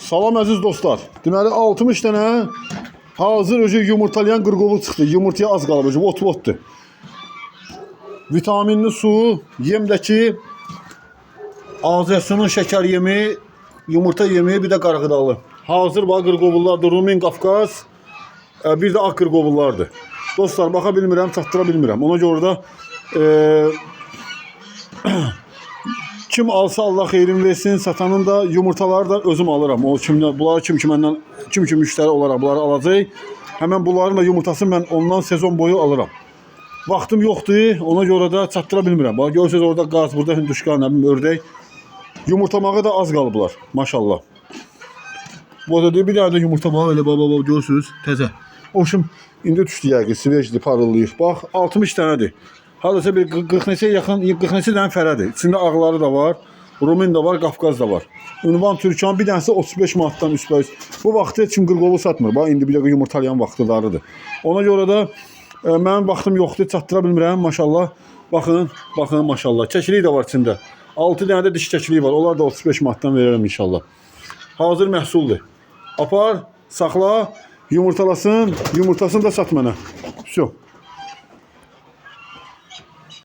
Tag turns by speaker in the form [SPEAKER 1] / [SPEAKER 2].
[SPEAKER 1] Salam əziz dostlar. Deməli 60 dənə hazır özü yumurtalayan qırqovul çıxdı. Yumurtaya az qalıb özü ot-otdur. Vitaminli su, yemdəki azəsunun şəkər yemi, yumurta yemi, bir də qarğıdalı. Hazır bax qırqovullardır. Rumen Qafqaz, bir də ağ qırqovullardır. Dostlar baxa bilmirəm, çatdıra bilmirəm. Ona görə də kim alsa Allah xeyrin versin, satanın da yumurtaları da özüm alıram. O kimdən, bunları kim müştəri olaraq bunları alacaq. Həmən bunların da yumurtasını mən ondan sezon boyu alıram. Vaxtım yoxdur, ona görə də çatdıra bilmirəm. Bax görürsünüz orada qaz, burada hündüşka, nə bilim ördək. Yumurtamağa da az qalıblar, maşallah. Bu da bir dənə də yumurta var, elə baba görürsünüz, təzə. O şimdi indi düşdü yəqin, svejdir, parıldayır. Bax 60 dənədir. Hardasa bir 40 neçə yaxın, 40 neçə dənə fərədir. İçində ağları da var, Rumen da var, Qafqaz da var. Ünvan Türkan bir dənəsi 35 manatdan üstbəüst. Bu vaxtı heç kim qırqovu satmır. Bax indi bir dəqiqə yumurtalayan vaxtılarıdır. Ona görə də mənim vaxtım yoxdur, çatdıra bilmirəm, maşallah. Baxın, baxın maşallah. Çəkiliyi də var içində. 6 dənə də diş çəkiliyi var. Onlar da 35 manatdan verərəm inşallah. Hazır məhsuldur. Apar, saxla, yumurtalasın, yumurtasını da sat mənə. Всё.